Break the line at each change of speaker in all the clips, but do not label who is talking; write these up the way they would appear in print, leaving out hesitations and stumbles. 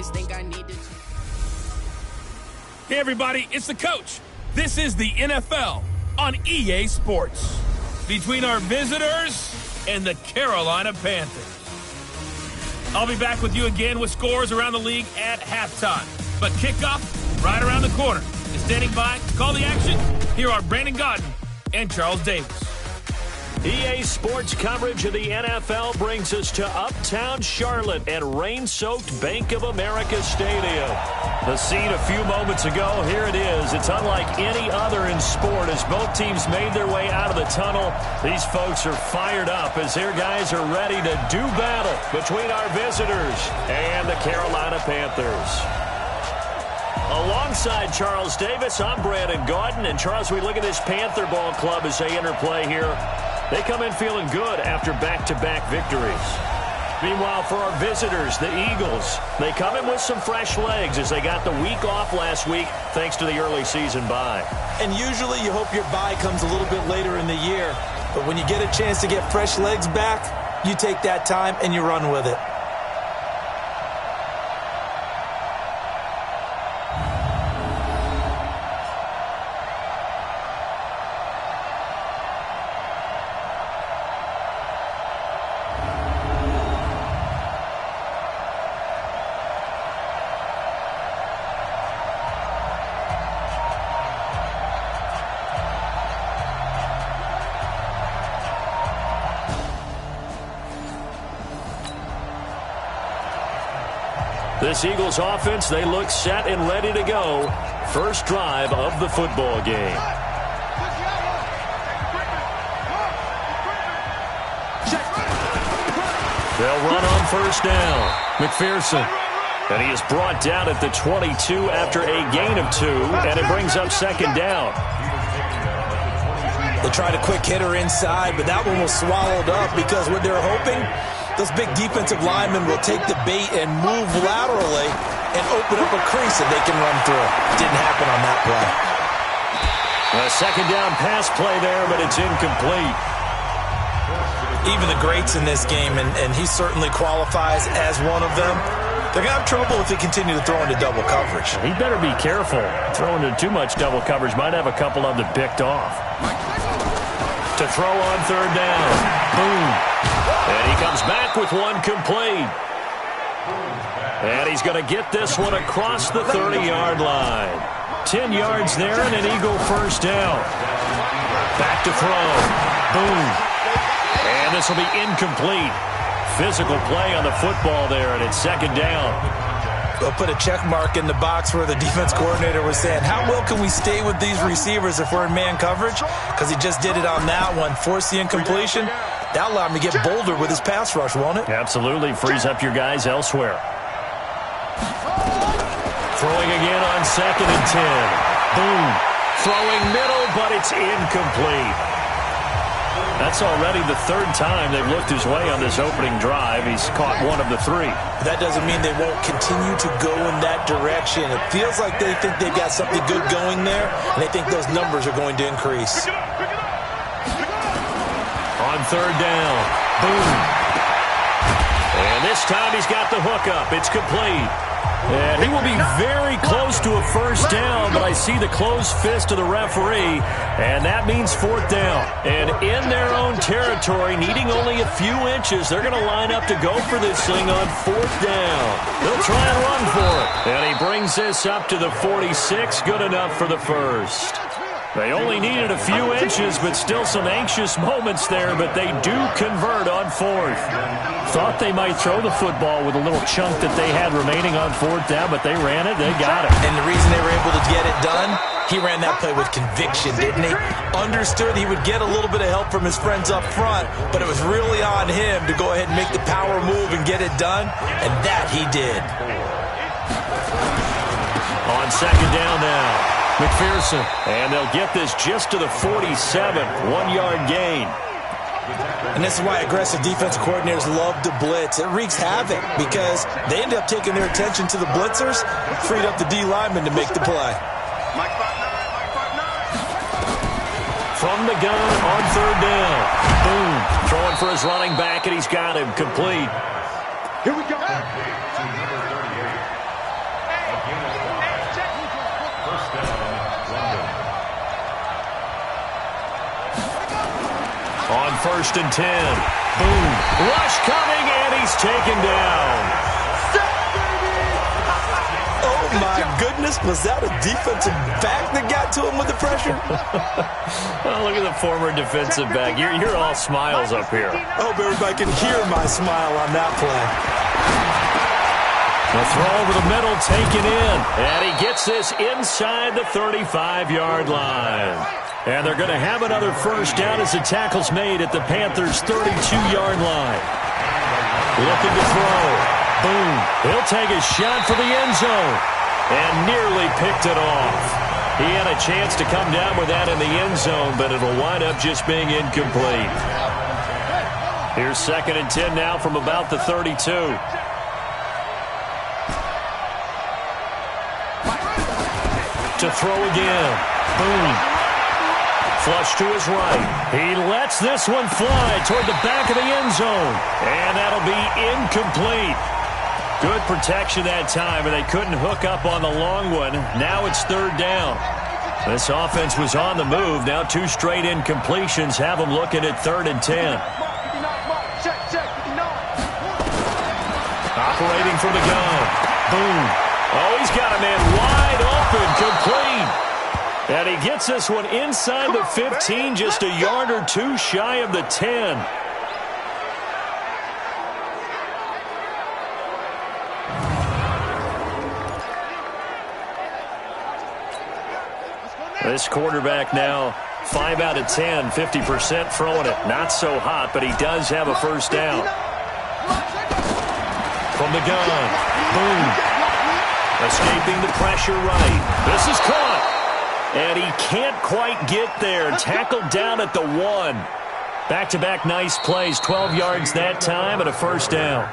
always think I need to.
Hey, everybody, it's the coach. This is the NFL on EA Sports. Between our visitors and the Carolina Panthers. I'll be back with you again with scores around the league at halftime. But kickoff right around the corner. And standing by to call the action, here are Brandon Godden and Charles Davis.
EA Sports coverage of the NFL brings us to uptown Charlotte at rain-soaked Bank of America Stadium. The scene a few moments ago, here it is. It's unlike any other in sport as both teams made their way out of the tunnel. These folks are fired up as their guys are ready to do battle between our visitors and the Carolina Panthers. Alongside Charles Davis, I'm Brandon Gaudin. And Charles, we look at this Panther ball club as they enter play here. They come in feeling good after back-to-back victories. Meanwhile, for our visitors, the Eagles, they come in with some fresh legs as they got the week off last week thanks to the early season bye.
And usually you hope your bye comes a little bit later in the year. But when you get a chance to get fresh legs back, you take that time and you run with it.
This Eagles offense, they look set and ready to go. First drive of the football game. They'll run on first down. McPherson. And he is brought down at the 22 after a gain of 2, and it brings up second down.
They tried a quick hitter inside, but that one was swallowed up because what they're hoping, those big defensive linemen will take the bait and move laterally and open up a crease that they can run through. Didn't happen on that play.
A second down pass play there, but it's incomplete.
Even the greats in this game, and he certainly qualifies as one of them, they're going to have trouble if they continue to throw into double coverage.
He better be careful. Throwing into too much double coverage might have a couple of them picked off. To throw on third down. Boom. And he comes back with one complete. And he's going to get this one across the 30-yard line. 10 yards there and an Eagle first down. Back to throw. Boom. And this will be incomplete. Physical play on the football there, and it's second down.
They'll put a check mark in the box where the defense coordinator was saying, how well can we stay with these receivers if we're in man coverage? Because he just did it on that one. Force the incompletion. That allowed him to get bolder with his pass rush, won't it?
Absolutely. Frees up your guys elsewhere. Throwing again on second and 10. Boom. Throwing middle, but it's incomplete. That's already the third time they've looked his way on this opening drive. He's caught one of the 3.
That doesn't mean they won't continue to go in that direction. It feels like they think they've got something good going there, and they think those numbers are going to increase.
On third down. Boom. And this time he's got the hookup. It's complete. And he will be very close to a first down, but I see the closed fist of the referee, and that means fourth down. And in their own territory, needing only a few inches, they're going to line up to go for this thing on fourth down. They'll try and run for it. And he brings this up to the 46, good enough for the first. They only needed a few inches, but still some anxious moments there, but they do convert on fourth. Thought they might throw the football with a little chunk that they had remaining on fourth down, but they ran it, they got it.
And the reason they were able to get it done, he ran that play with conviction, didn't he? Understood he would get a little bit of help from his friends up front, but it was really on him to go ahead and make the power move and get it done, and that he did.
On second down now. McPherson, and they'll get this just to the 47, 1-yard gain.
And this is why aggressive defense coordinators love to blitz. It wreaks havoc because they end up taking their attention to the blitzers, freed up the D lineman to make the play.
From the gun on third down. Boom. Throwing for his running back, and he's got him complete.
Here we go.
On 1st and 10. Boom. Rush coming, and he's taken down.
Oh, my goodness. Was that a defensive back that got to him with the pressure?
Oh, look at the former defensive back. You're all smiles up here.
I hope everybody can hear my smile on that play.
The throw over the middle, taken in. And he gets this inside the 35-yard line. And they're going to have another first down as the tackle's made at the Panthers' 32-yard line. Looking to throw. Boom. He'll take a shot for the end zone. And nearly picked it off. He had a chance to come down with that in the end zone, but it'll wind up just being incomplete. Here's 2nd and 10 now from about the 32. To throw again. Boom. Flush to his right. He lets this one fly toward the back of the end zone. And that'll be incomplete. Good protection that time, and they couldn't hook up on the long one. Now it's 3rd down. This offense was on the move. Now 2 straight incompletions have them looking at 3rd and 10. Operating from the gun. Boom. Oh, he's got a man wide open, complete. And he gets this one inside the 15, just a yard or 2 shy of the 10. This quarterback now 5 out of 10, 50% throwing it. Not so hot, but he does have a first down. From the gun. Boom. Escaping the pressure right. This is caught. And he can't quite get there. Tackled down at the 1. Back-to-back nice plays. 12 yards that time and a first down.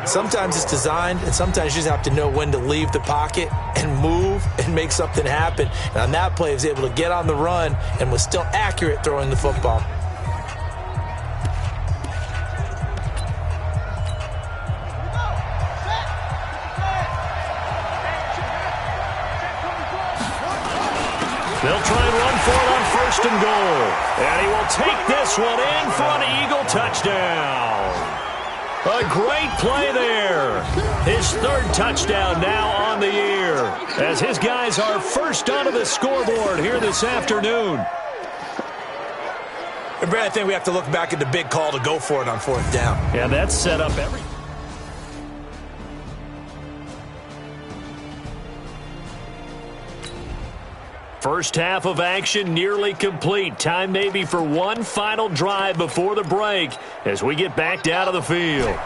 Sometimes it's designed, and sometimes you just have to know when to leave the pocket and move and make something happen. And on that play, he was able to get on the run and was still accurate throwing the football.
They'll try and run for it on 1st and goal. And he will take this one in for an Eagle touchdown. A great play there. His 3rd touchdown now on the year, as his guys are first onto the scoreboard here this afternoon.
And Brad, I think we have to look back at the big call to go for it on 4th down.
Yeah, that's set up everything. First half of action nearly complete. Time maybe for one final drive before the break as we get back down to the field.
59.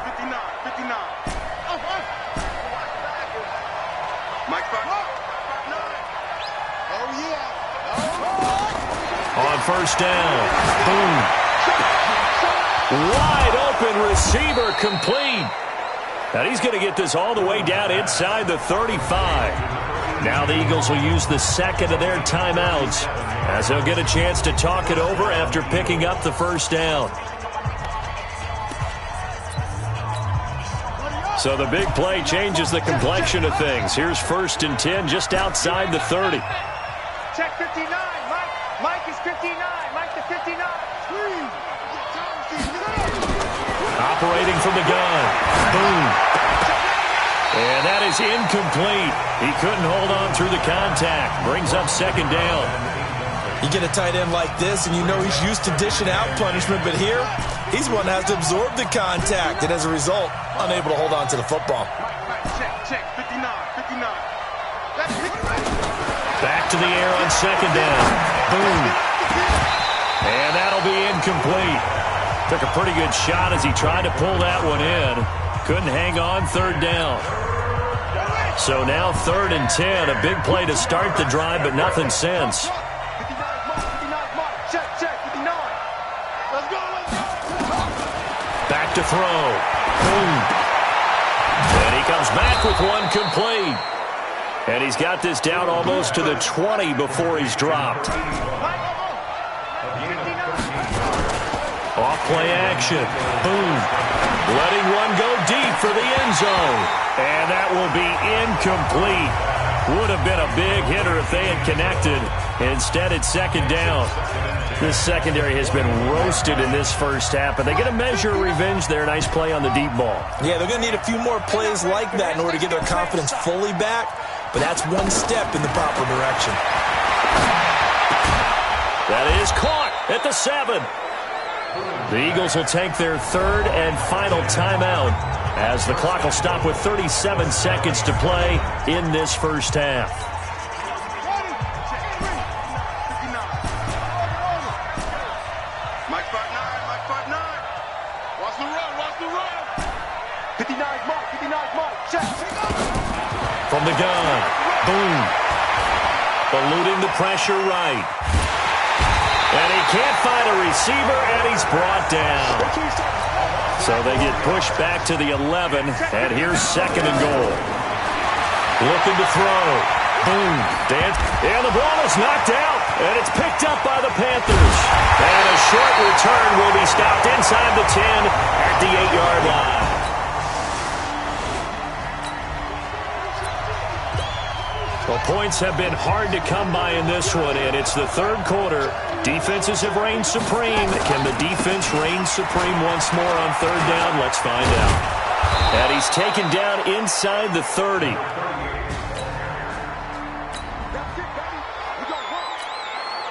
On 1st down. Boom. Wide open receiver complete. And he's going to get this all the way down inside the 35. Now the Eagles will use the 2nd of their timeouts as they'll get a chance to talk it over after picking up the first down. So the big play changes the complexion of things. Here's 1st and 10 just outside the 30.
Check 59. Mike is 59. Mike to 59.
Operating from the gun. Boom. And that is incomplete. He couldn't hold on through the contact. Brings up 2nd down.
You get a tight end like this, and you know he's used to dishing out punishment, but here, he's one that has to absorb the contact, and as a result, unable to hold on to the football.
Check. 59.
Back to the air on 2nd down. Boom. And that'll be incomplete. Took a pretty good shot as he tried to pull that one in. Couldn't hang on 3rd down. So now 3rd and 10. A big play to start the drive, but nothing since. Back to throw. Boom. And he comes back with one complete. And he's got this down almost to the 20 before he's dropped. Off play action. Boom. Letting one go deep for the end zone. And that will be incomplete. Would have been a big hitter if they had connected. Instead, it's second down. This secondary has been roasted in this first half, but they get a measure of revenge there. Nice play on the deep ball.
Yeah, they're going to need a few more plays like that in order to get their confidence fully back, but that's one step in the proper direction.
That is caught at the 7. The Eagles will take their third and final timeout as the clock will stop with 37 seconds to play in this first half.
Mike 5'9", Mike 5'9". Watch the run, watch the run.
59's Mike, 59's Mike. Check.
From the gun. Boom. Eluding the pressure right. And he can't find a receiver, and he's brought down. So they get pushed back to the 11, and here's second and goal. Looking to throw. Boom. Dance. And the ball is knocked out, and it's picked up by the Panthers. And a short return will be stopped inside the 10 at the 8-yard line. Well, points have been hard to come by in this one, and it's the third quarter. Defenses have reigned supreme. Can the defense reign supreme once more on third down? Let's find out. And he's taken down inside the 30.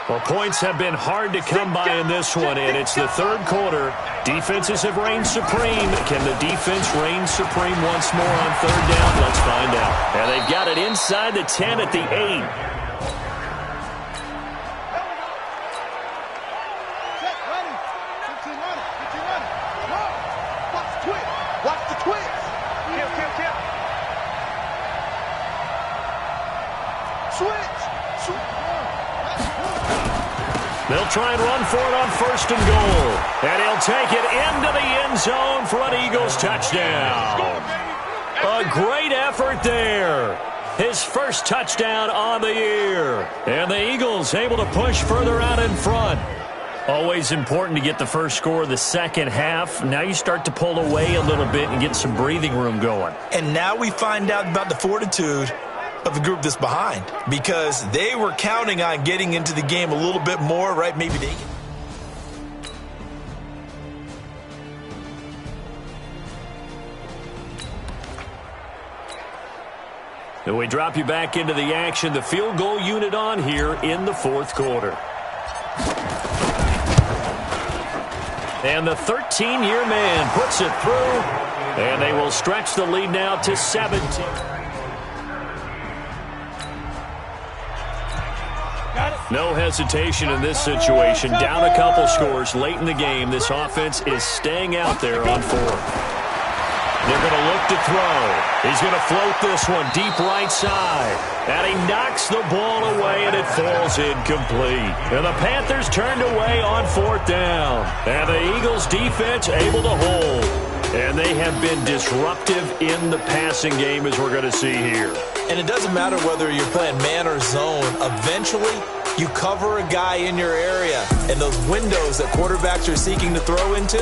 Well, points have been hard to come by in this one, and it's the third quarter. Defenses have reigned supreme. Can the defense reign supreme once more on third down? Let's find out. And they've got it inside the 10 at the 8.
Watch the twist. Kill. Switch.
They'll try and run for it on first and goal. And he'll take it into the end zone for an Eagles touchdown. A great effort there. His first touchdown on the year. And the Eagles able to push further out in front. Always important to get the first score of the second half. Now you start to pull away a little bit and get some breathing room going.
And now we find out about the fortitude of the group that's behind, because they were counting on getting into the game a little bit more, right? Maybe they can.
And we drop you back into the action. The field goal unit on here in the fourth quarter. And the 13-year man puts it through, and they will stretch the lead now to 17. No hesitation in this situation. Down a couple scores late in the game. This offense is staying out there on fourth. They're going to look to throw. He's going to float this one deep right side. And he knocks the ball away, and it falls incomplete. And the Panthers turned away on fourth down. And the Eagles defense able to hold. And they have been disruptive in the passing game, as we're going to see here.
And it doesn't matter whether you're playing man or zone. Eventually, you cover a guy in your area, and those windows that quarterbacks are seeking to throw into,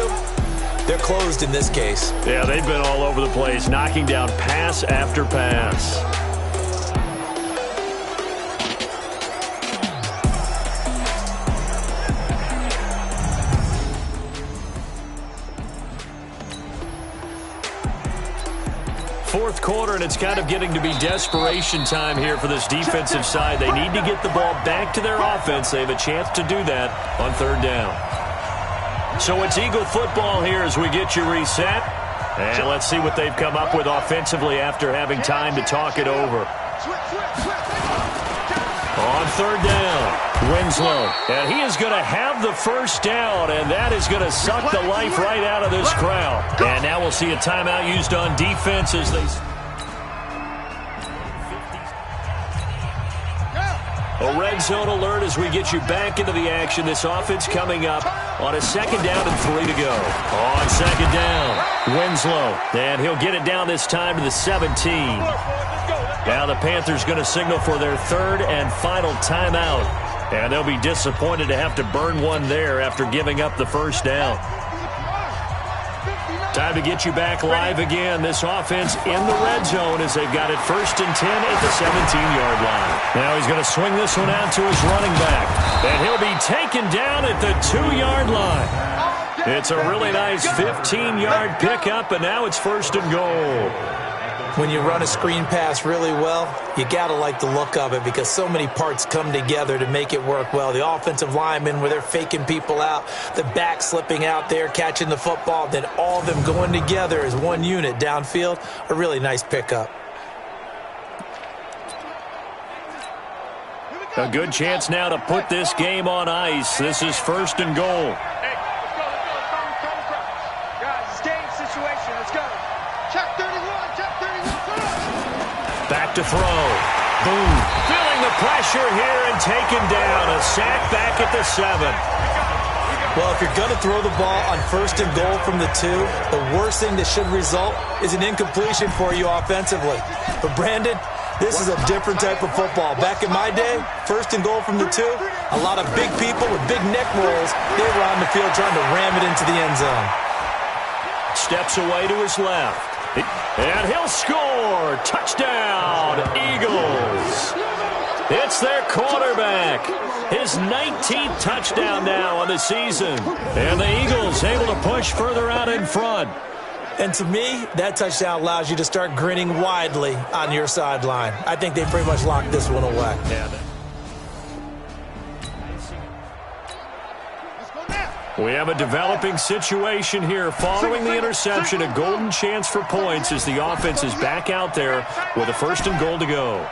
they're closed in this case.
Yeah, they've been all over the place, knocking down pass after pass. Fourth quarter, and it's kind of getting to be desperation time here for this defensive side. They need to get the ball back to their offense. They have a chance to do that on third down. So it's Eagle football here as we get you reset. And let's see what they've come up with offensively after having time to talk it over. On third down, Winslow. And he is going to have the first down, and that is going to suck the life right out of this crowd. And now we'll see a timeout used on defense as they... A red zone alert as we get you back into the action. This offense coming up on a second down and 3 to go. On second down, Winslow. And he'll get it down this time to the 17. Now the Panthers going to signal for their third and final timeout. And they'll be disappointed to have to burn one there after giving up the first down. Time to get you back live again. This offense in the red zone as they've got it 1st and 10 at the 17-yard line. Now he's going to swing this one out to his running back. And he'll be taken down at the 2-yard line. It's a really nice 15-yard pickup, and now it's 1st and goal.
When you run a screen pass really well, you got to like the look of it because so many parts come together to make it work well. The offensive linemen, where they're faking people out, the back slipping out there, catching the football, then all of them going together as one unit downfield. A really nice pickup.
A good chance now to put this game on ice. This is 1st and goal.
Guys, it's game situation. Let's go. Check 31.
Back to throw. Boom. Feeling the pressure here and taken down. A sack back at the 7.
Well, if you're going to throw the ball on 1st and goal from the 2, the worst thing that should result is an incompletion for you offensively. But, Brandon, this is a different type of football. Back in my day, 1st and goal from the 2, a lot of big people with big neck rolls, they were on the field trying to ram it into the end zone.
Steps away to his left. And he'll score. Touchdown, Eagles. It's their quarterback. His 19th touchdown now on the season. And the Eagles able to push further out in front.
And to me, that touchdown allows you to start grinning widely on your sideline. I think they pretty much locked this one away.
Yeah. We have a developing situation here. Following the interception, a golden chance for points as the offense is back out there with a 1st and goal to go.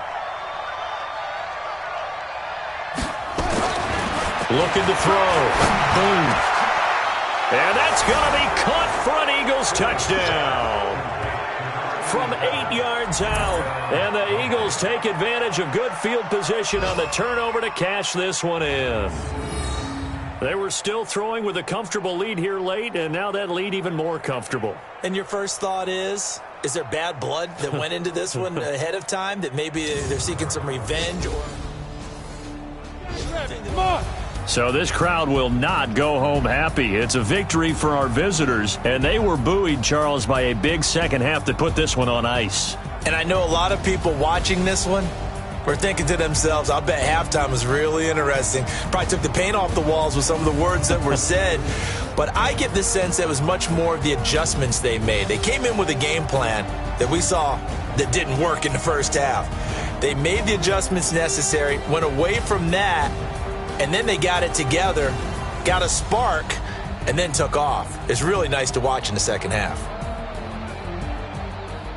Looking to throw. Boom. And that's going to be caught for an Eagles touchdown. From 8 yards out. And the Eagles take advantage of good field position on the turnover to cash this one in. They were still throwing with a comfortable lead here late, and now that lead even more comfortable.
And your first thought is there bad blood that went into this one ahead of time, that maybe they're seeking some revenge?
Come on.
So this crowd will not go home happy. It's a victory for our visitors, and they were buoyed, Charles, by a big second half that put this one on ice.
And I know a lot of people watching this one were thinking to themselves, I bet halftime was really interesting. Probably took the paint off the walls with some of the words that were said. But I get the sense that it was much more of the adjustments they made. They came in with a game plan that we saw that didn't work in the first half. They made the adjustments necessary, went away from that, and then they got it together, got a spark, and then took off. It's really nice to watch in the second half.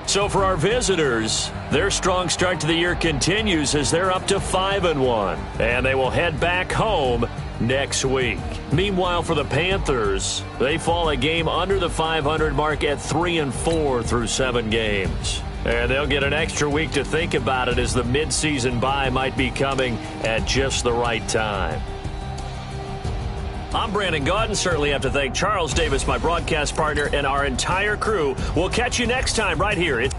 So for our visitors, their strong start to the year continues as they're up to 5-1, and they will head back home next week. Meanwhile, for the Panthers, they fall a game under the 500 mark at 3-4 through 7 games. And they'll get an extra week to think about it as the midseason bye might be coming at just the right time. I'm Brandon Gaudin. Certainly have to thank Charles Davis, my broadcast partner, and our entire crew. We'll catch you next time right here.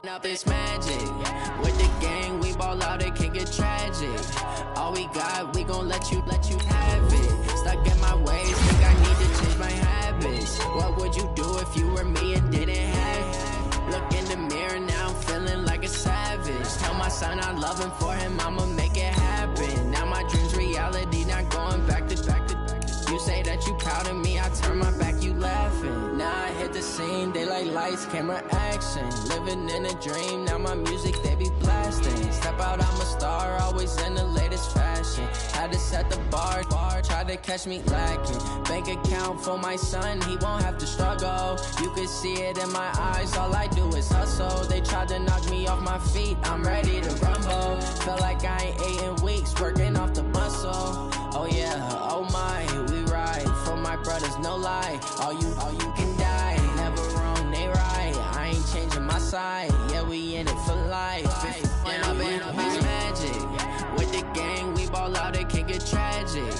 Up this magic with the gang, we ball out, it can get tragic. All we got, we gon' let you have it. Stuck in my ways, think I need to change my habits. What would you do if you were me and didn't have it? Look in the mirror now, I'm feeling like a savage. Tell my son I love him, for him I'ma make it happen. Now my dreams reality, not going back to back. You say that you proud of me, I turn my back, you laughing. Now I hit the scene, they like lights, camera, action. Living in a dream, now my music, they be blasting. Step out, I'm a star, always in the latest fashion. Had to set the bar, try to catch me lacking. Bank account for my son, he won't have to struggle. You can see it in my eyes, all I do is hustle. They tried to knock me off my feet, I'm ready to rumble. Feel like I ain't ate in weeks, working off the muscle. Oh yeah, oh my, we ride for my brothers, no lie. All you can die, never wrong, they right. I ain't changing my side, yeah, we in it for life. When I've been magic with the gang, we ball out, it can get tragic.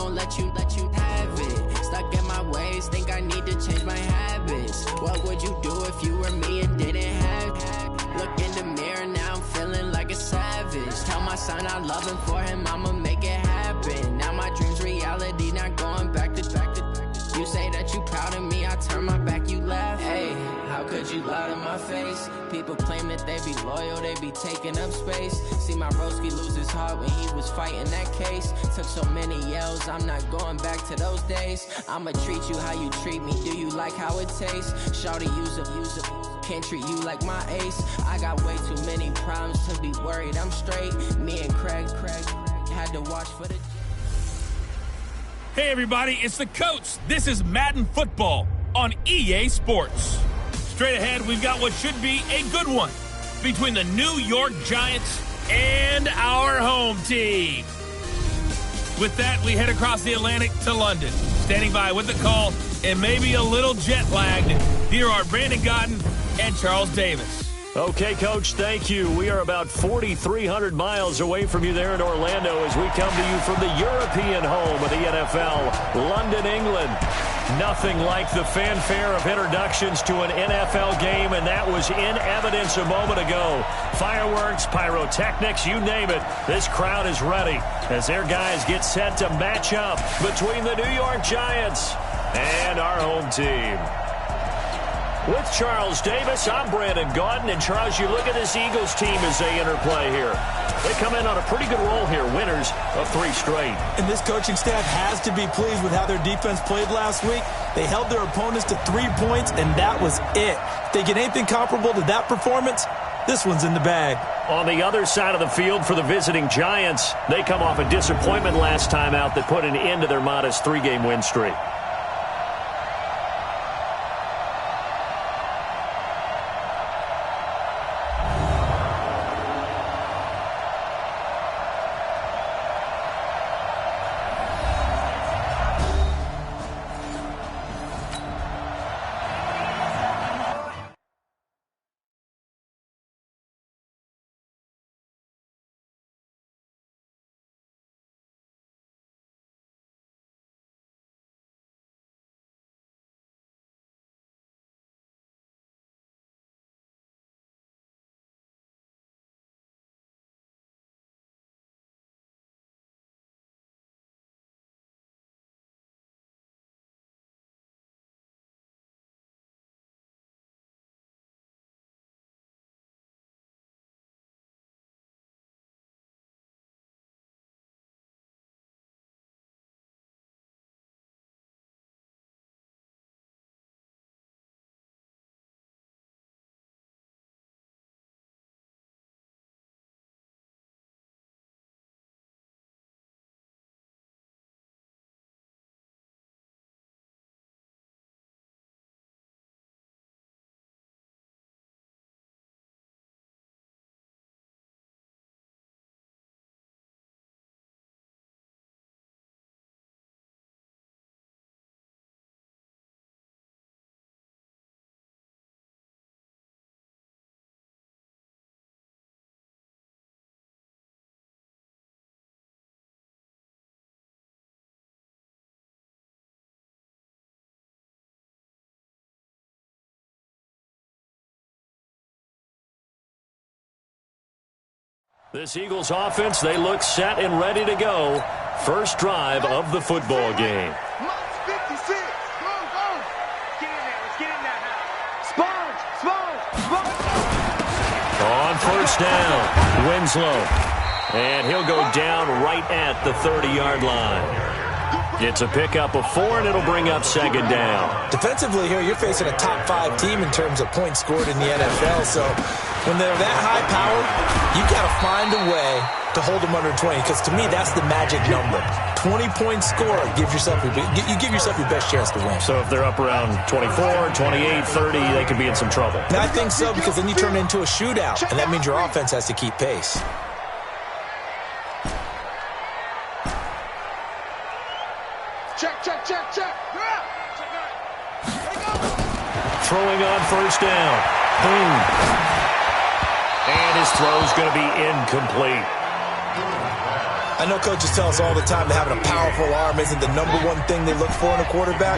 gon' let you have it. Stuck in my ways, think I need to change my habits. What would you do if you were me and didn't have it? Look in the mirror, now I'm feeling like a savage. Tell my son I love him, for him I'ma make it happen. Now my dream's reality, not going back to. You say that you proud of me, I turn my back, you laugh. Hey, how could you lie to my face? People claim that they be loyal, they be taking up space. See my broski lose his heart when he was fighting that case. Took so many yells, I'm not going back to those days. I'ma treat you how you treat me, do you like how it tastes? Shawty, use a can't treat you like my ace. I got way too many problems to be worried, I'm straight. Me and Craig had to watch for the...
Hey everybody, it's the coach. This is Madden Football on EA Sports. Straight ahead, we've got what should be a good one between the New York Giants and our home team. With that, we head across the Atlantic to London. Standing by with the call and maybe a little jet lagged, here are Brandon Godden and Charles Davis.
Okay, Coach, thank you. We are about 4,300 miles away from you there in Orlando as we come to you from the European home of the NFL, London, England. Nothing like the fanfare of introductions to an NFL game, and that was in evidence a moment ago. Fireworks, pyrotechnics, you name it. This crowd is ready as their guys get set to match up between the New York Giants and our home team. With Charles Davis, I'm Brandon Gaudin. And Charles, you look at this Eagles team as they interplay here. They come in on a pretty good roll here, winners of 3 straight.
And this coaching staff has to be pleased with how their defense played last week. They held their opponents to 3 points, and that was it. If they get anything comparable to that performance, this one's in the bag.
On the other side of the field for the visiting Giants, they come off a disappointment last time out that put an end to their modest 3-game win streak. This Eagles offense, they look set and ready to go. First drive of the football game.
56. Go, go. Get in there. Let's get in there now. Sponge.
On first down, Winslow. And he'll go down right at the 30-yard line. It's a pickup of 4, and it'll bring up second down.
Defensively here, you're facing a top 5 team in terms of points scored in the NFL. So when they're that high powered, you got to find a way to hold them under 20. Because to me, that's the magic number. 20-point score gives yourself you give yourself your best chance to win.
So if they're up around 24, 28, 30, they could be in some trouble.
And I think so, because then you turn it into a shootout, and that means your offense has to keep pace.
Check.
Throwing on first down. Boom. And his throw's going to be incomplete.
I know coaches tell us all the time that having a powerful arm isn't the #1 thing they look for in a quarterback.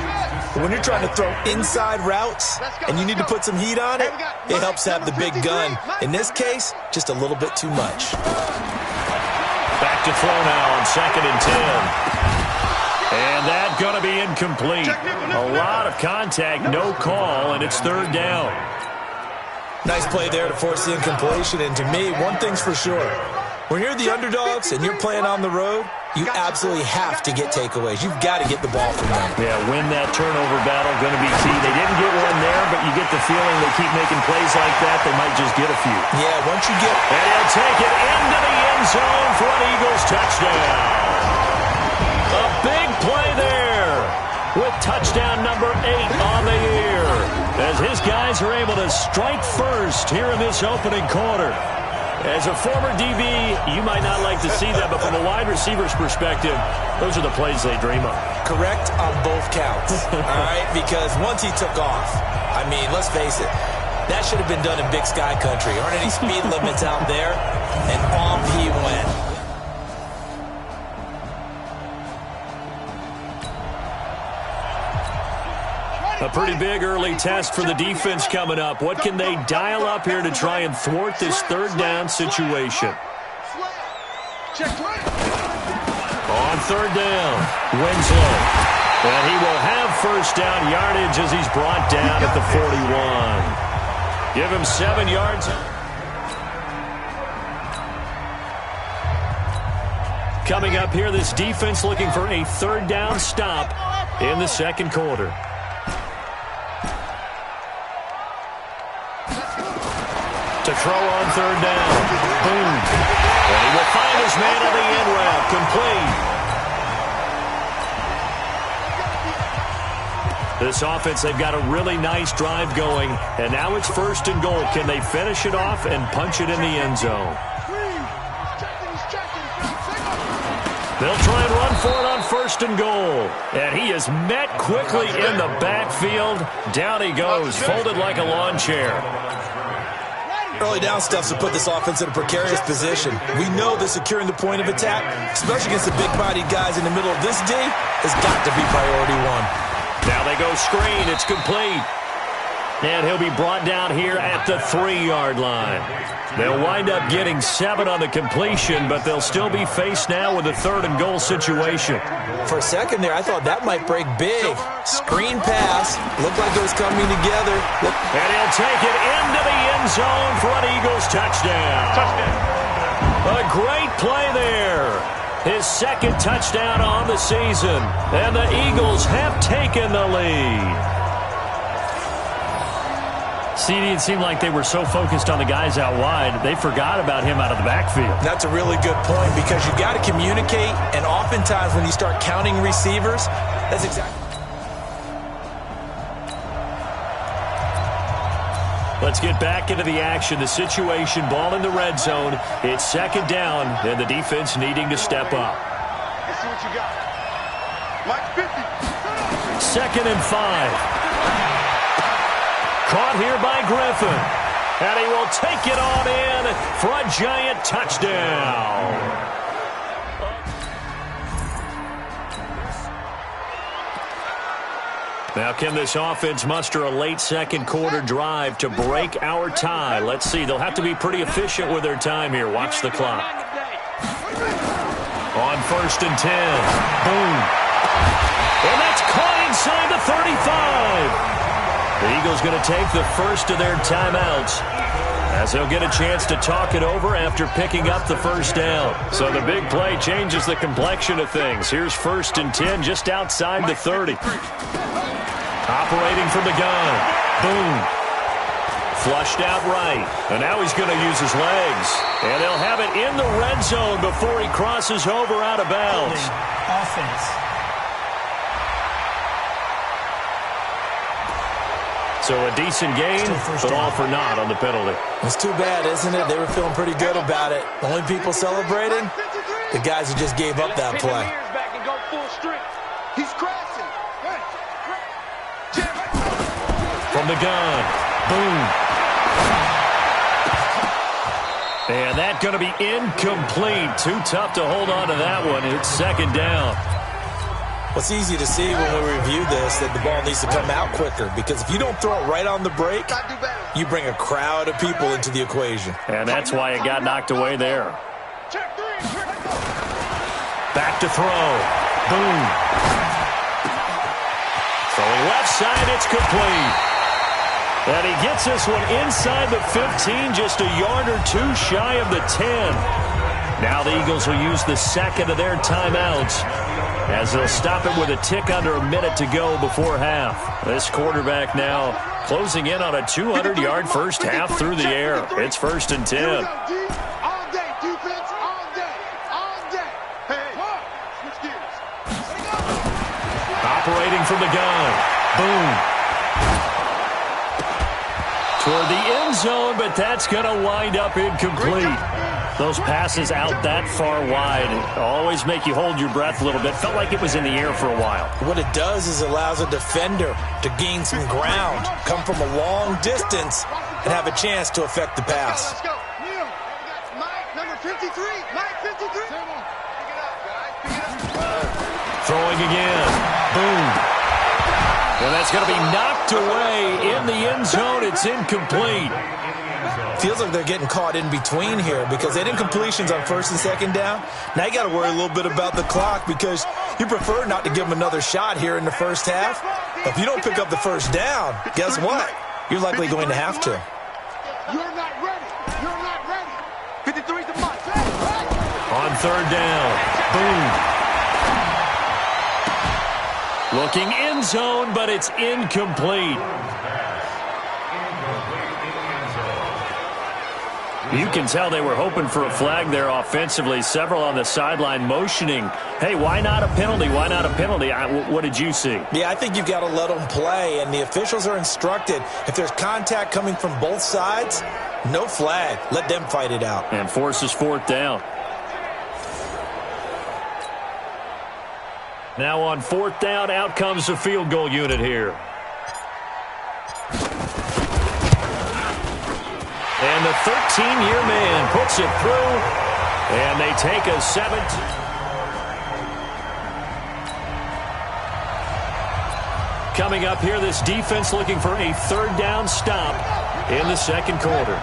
But when you're trying to throw inside routes and you need to put some heat on it, it helps have the big gun. In this case, just a little bit too much.
Back to throw now on 2nd and 10. And that's going to be incomplete. A lot of contact, no call, and it's 3rd down.
Nice play there to force the incompletion. And to me, one thing's for sure. When you're the underdogs and you're playing on the road, you absolutely have to get takeaways. You've got to get the ball from them.
Yeah, win that turnover battle, going to be key. They didn't get one there, but you get the feeling they keep making plays like that, they might just get a few.
Yeah, once you get...
And he'll take it into the end zone for an Eagles touchdown. A big play there with touchdown number 8 on the year as his guys are able to strike first here in this opening quarter. As a former DB, you might not like to see that, but from a wide receiver's perspective, those are the plays they dream of.
Correct on both counts, all right? Because once he took off, I mean, let's face it, that should have been done in Big Sky Country. Aren't any speed limits out there? And off he went.
A pretty big early test for the defense coming up. What can they dial up here to try and thwart this 3rd down situation? On 3rd down, Winslow. And he will have 1st down yardage as he's brought down at the 41. Give him 7 yards. Coming up here, this defense looking for a 3rd down stop in the 2nd quarter. To throw on 3rd down. Boom. And he will find his man on the end route. Complete. This offense, they've got a really nice drive going. And now it's 1st and goal. Can they finish it off and punch it in the end zone? They'll try and run for it on 1st and goal. And he is met quickly in the backfield. Down he goes, folded like a lawn chair.
Early down stuffs will put this offense in a precarious position. We know that securing the point of attack, especially against the big-bodied guys in the middle of this D, has got to be priority 1.
Now they go screen. It's complete. And he'll be brought down here at the 3-yard line. They'll wind up getting 7 on the completion, but they'll still be faced now with a 3rd and goal situation.
For a second there, I thought that might break big. Screen pass. Looked like it was coming together.
And he'll take it into the end zone for an Eagles touchdown. A great play there. His 2nd touchdown on the season. And the Eagles have taken the lead. CD, it seemed like they were so focused on the guys out wide, they forgot about him out of the backfield.
That's a really good point because you got to communicate, and oftentimes when you start counting receivers, that's exactly.
Let's get back into the action. The situation, ball in the red zone. It's 2nd down, and the defense needing to step up.
Let's see what you got. Mike 50.
2nd and 5. Caught here by Griffin. And he will take it on in for a giant touchdown. Now, can this offense muster a late 2nd quarter drive to break our tie? Let's see. They'll have to be pretty efficient with their time here. Watch the clock. On 1st and 10. Boom. And that's caught inside the 35. The Eagles going to take the first of their timeouts as they'll get a chance to talk it over after picking up the 1st down. So the big play changes the complexion of things. Here's 1st and 10 just outside the 30. Operating from the gun. Boom. Flushed out right. And now he's going to use his legs. And they'll have it in the red zone before he crosses over out of bounds.
Offense.
So a decent gain, but all for naught on the penalty.
It's too bad, isn't it? They were feeling pretty good about it. Only people celebrating, the guys who just gave up that play.
He's crashing.
From the gun. Boom. And that's going to be incomplete. Too tough to hold on to that one. It's second down.
Well, it's easy to see when we review this that the ball needs to come out quicker, because if you don't throw it right on the break, you bring a crowd of people into the equation.
And that's why it got knocked away there. Back to throw. Boom. Throwing left side, it's complete. And he gets this one inside the 15, just a yard or two shy of the 10. Now the Eagles will use the second of their timeouts as they'll stop it with a tick under a minute to go before half. This quarterback now closing in on a 200-yard first half through the air. It's 1st and 10.
All day, defense, all day, all day. Hey, switch gears.
Operating from the gun. Boom. Toward the end zone, but that's going to wind up incomplete. Those passes out that far wide always make you hold your breath a little bit. Felt like it was in the air for a while.
What it does is allows a defender to gain some ground, come from a long distance, and have a chance to affect the pass.
Let's go. Neil, Mike, number 53. Mike, 53. Pick it up, guys. Pick it up.
Throwing again. Boom. And that's going to be knocked away in the end zone. It's incomplete.
Feels like they're getting caught in between here because they didn't completions on 1st and 2nd down. Now you got to worry a little bit about the clock because you prefer not to give them another shot here in the first half. But if you don't pick up the first down, guess what? You're likely going to have to.
You're not ready. You're not ready. 53's the mark.
On 3rd down. Boom. Looking end zone, but it's incomplete. You can tell they were hoping for a flag there offensively. Several on the sideline motioning, hey, why not a penalty? Why not a penalty? What did you see?
Yeah, I think you've got to let them play, and the officials are instructed, if there's contact coming from both sides, no flag. Let them fight it out.
And forces 4th down. Now on 4th down, out comes the field goal unit here. And the 13-year man puts it through, and they take a 7th. Coming up here, this defense looking for a 3rd down stop in the 2nd quarter.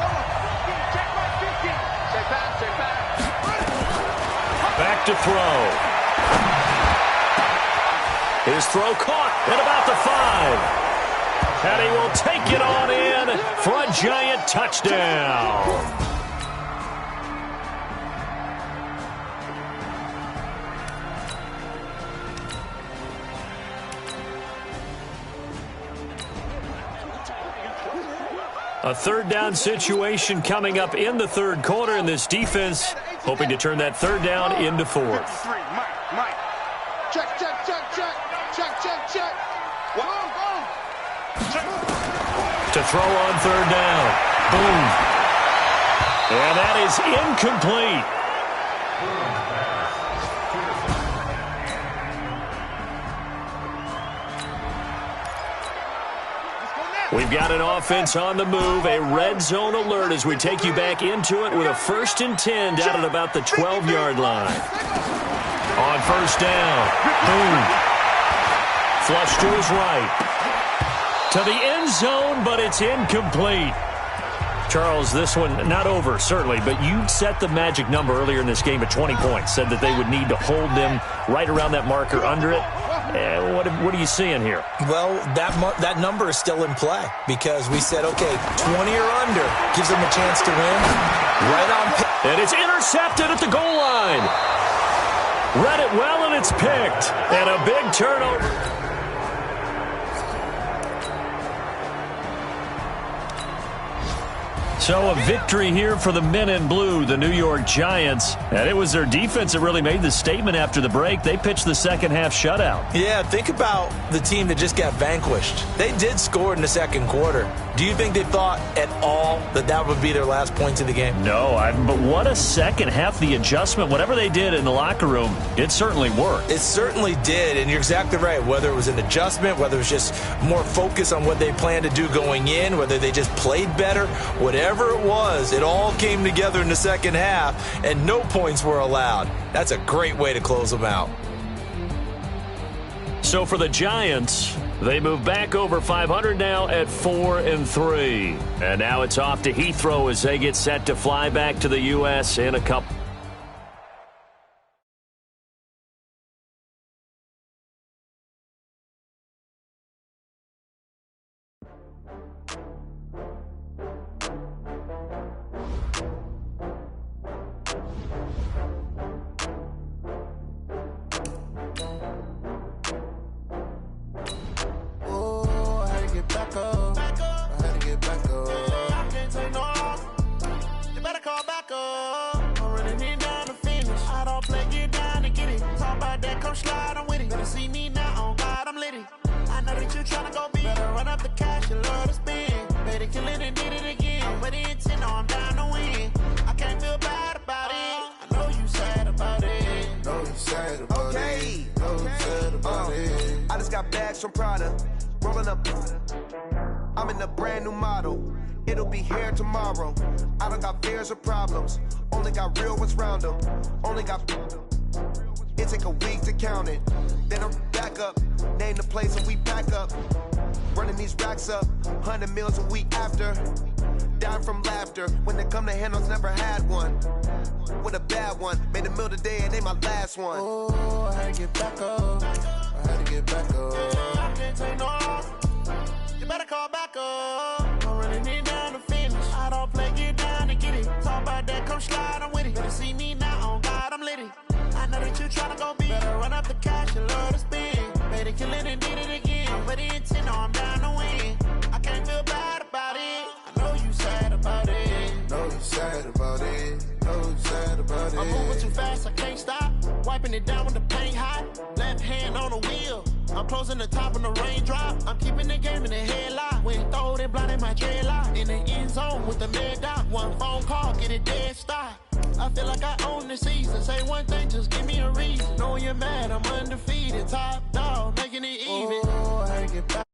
Back to throw. His throw caught at about the 5. And he will take it on in for a giant touchdown. A 3rd down situation coming up in the 3rd quarter, and this defense hoping to turn that 3rd down into 4th.
Mike. Check.
To throw on 3rd down. Boom. And that is incomplete. We've got an offense on the move, a red zone alert as we take you back into it with a 1st and 10 down at about the 12-yard line. On 1st down. Boom. Flush to his right. To the end zone, but it's incomplete. Charles, this one not over, certainly, but you set the magic number earlier in this game at 20 points, said that they would need to hold them right around that marker under it. What are you seeing here?
Well, that number is still in play because we said, okay, 20 or under gives them a chance to win. Right on.
And it's intercepted at the goal line. Read it well, and it's picked. And a big turnover. So a victory here for the men in blue, the New York Giants. And it was their defense that really made the statement after the break. They pitched the second half shutout.
Yeah, think about the team that just got vanquished. They did score in the 2nd quarter. Do you think they thought at all that that would be their last points of the game?
No, but what a second half. The adjustment, whatever they did in the locker room, it certainly worked.
It certainly did, and you're exactly right. Whether it was an adjustment, whether it was just more focus on what they planned to do going in, whether they just played better, whatever it was, it all came together in the second half, and no points were allowed. That's a great way to close them out.
So for the Giants, they move back over 500 now at 4-3. And now it's off to Heathrow as they get set to fly back to the U.S. in a couple.
From Prada, rolling up. I'm in a brand new model. It'll be here tomorrow. I don't got fears or problems. Only got real ones round them. Only got. It take a week to count it. Then I'm back up. Name the place and we pack up. Running these racks up. 100 meals a week after. Dying from laughter. When they come to handles, never had one. With a bad one. Made a meal today and they my last one.
Oh, I had to get back up. I had to get back up. I can't take no loss. You better call back up. I'm running it down to finish. I don't play, get down to get it. Talk about that, come slide, I'm with it. Better see me now, on God, I'm litty. I know that you tryna go big. Better run up the cash, you love to spend. Better kill it and did it again. But the intent, no, I'm down to win. I can't feel bad about it. I know you sad about it. Know you sad about it. Know you sad about it. I'm moving too fast, I can't stop. Wiping it down with the paint hot. Left hand on the wheel. I'm closing the top on the raindrop. I'm keeping the game in the headlock. When throw it, blinding my dreadlock. In the end zone with the mad dot. One phone call, get it dead stop. I feel like I own the season. Say one thing, just give me a reason. Knowing you're mad, I'm undefeated. Top dog, making it even. Oh, I had to get back.